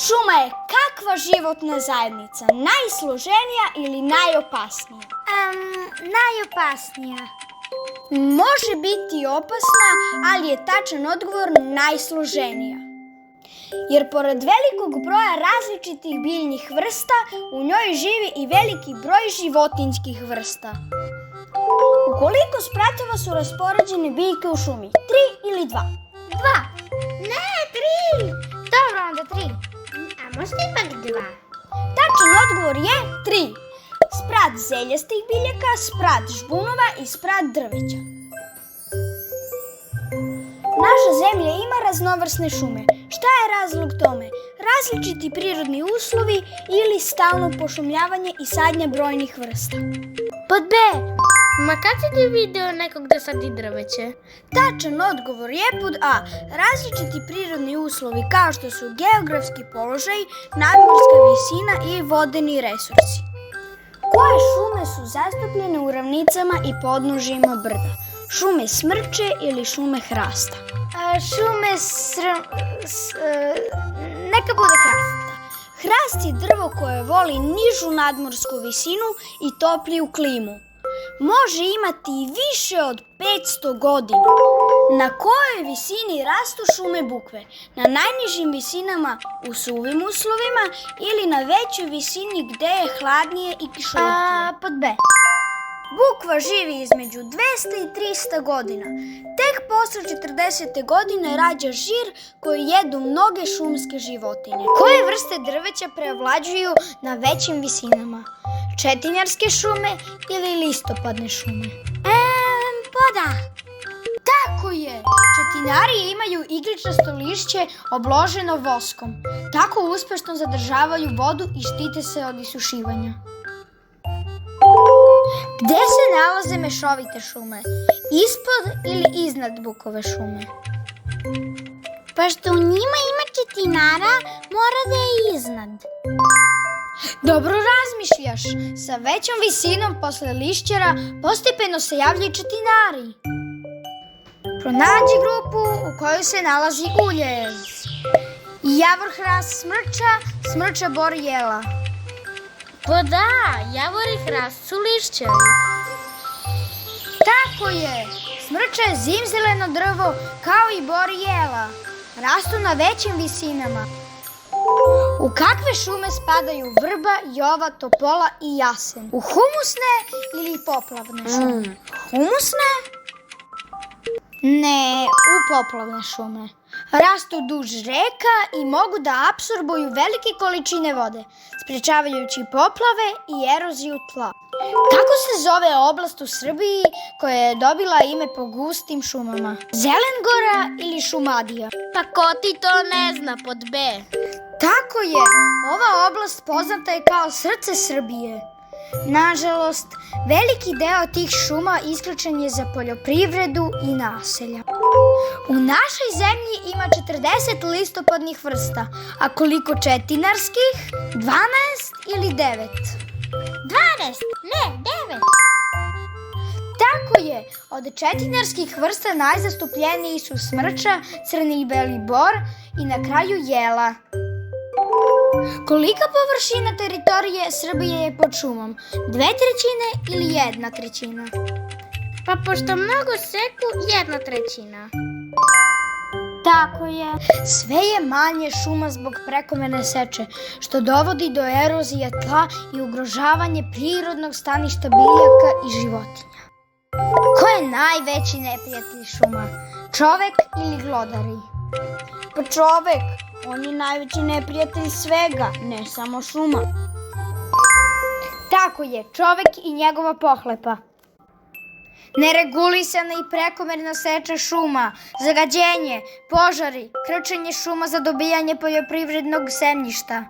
Šuma je kakva životna zajednica? Najsloženija ili najopasnija? Najopasnija. Može biti opasna, ali je tačan odgovor najsloženija. Jer pored velikog broja različitih biljnih vrsta, u njoj živi i veliki broj životinjskih vrsta. U koliko spratova su raspoređene biljke u šumi? 3 ili 2? 2. Ne, 3. Dobro, onda 3. A možda ipak 2. Tačan odgovor je 3. Sprat zeljastih biljaka, sprat žbunova i sprat drveća. Naša zemlja ima raznovrsne šume. Šta je razlog tome? Različiti prirodni uslovi ili stalno pošumljavanje i sadnja brojnih vrsta. Pod B. Ma kad si ti video nekog da sadi drveće? Tačan odgovor je pod A. Različiti prirodni uslovi kao što su geografski položaj, nadmorska visina i vodeni resursi. Koje šume su zastupljene u ravnicama i podnožjima brda? Šume smrče ili šume hrasta? Neka bude hrast. Hrast je drvo koje voli nižu nadmorsku visinu i topliju klimu. Može imati i više od 500 godina. Na kojoj visini rastu šume bukve? Na najnižim visinama u suvim uslovima ili na većoj visini gde je hladnije i kišovitije? Pod B. Bukva živi između 200 i 300 godina. Tek posle 40. godine rađa žir koji jedu mnoge šumske životinje. Koje vrste drveća preovlađuju na većim visinama? Četinjarske šume ili listopadne šume? Poda. Tako je! Četinari imaju igličasto lišće obloženo voskom. Tako uspešno zadržavaju vodu i štite se od isušivanja. Gde se nalaze mešovite šume? Ispod ili iznad bukove šume? Pošto u njima ima četinara, mora da je iznad. Dobro razmišljaš. Sa većom visinom posle lišćara postepeno se javljaju četinari. Pronađi grupu u kojoj se nalazi uljez. Javor, hrast, smrča, smrča, bor, jela. Da, javor i hrast su lišćari. Tako je. Smrča je zimzeleno drvo kao i bor i jela. Rastu na većim visinama. U kakve šume spadaju vrba, jova, topola i jasen? U humusne ili poplavne šume? Humusne? Ne, u poplavne šume. Rastu duž reka i mogu da apsorbuju velike količine vode, sprečavajući poplave i eroziju tla. Kako se zove oblast u Srbiji koja je dobila ime po gustim šumama? Zelengora ili Šumadija? Pa ko ti to ne zna, pod B? Tako je, ova oblast poznata je kao srce Srbije. Nažalost, veliki deo tih šuma isključen je za poljoprivredu i naselja. U našoj zemlji ima 40 listopadnih vrsta, a koliko četinarskih? 12 ili 9? 12, ne, 9. Tako je, od četinarskih vrsta najzastupljeniji su smrča, crni i beli bor i na kraju jela. Kolika površina teritorije Srbije je pod šumom? 2/3 ili 1/3? Pa pošto mnogo seku, 1/3. Tako je. Sve je manje šuma zbog prekomerne seče, što dovodi do erozije tla i ugrožavanje prirodnog staništa biljaka i životinja. Ko je najveći neprijatelj šuma? Čovek ili glodari? Pa čovek. On je najveći neprijatelj svega, ne samo šuma. Tako je, čovek i njegova pohlepa. Neregulisana i prekomerna seča šuma, zagađenje, požari, krčenje šuma za dobijanje poljoprivrednog zemljišta.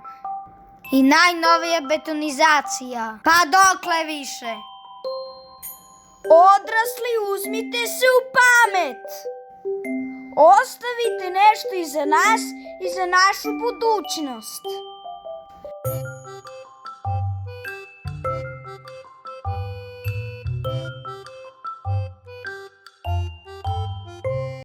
I najnovija betonizacija. Pa dokle više? Odrasli, uzmite se u pamet! Ostavite nešto iza nas i za našu budućnost.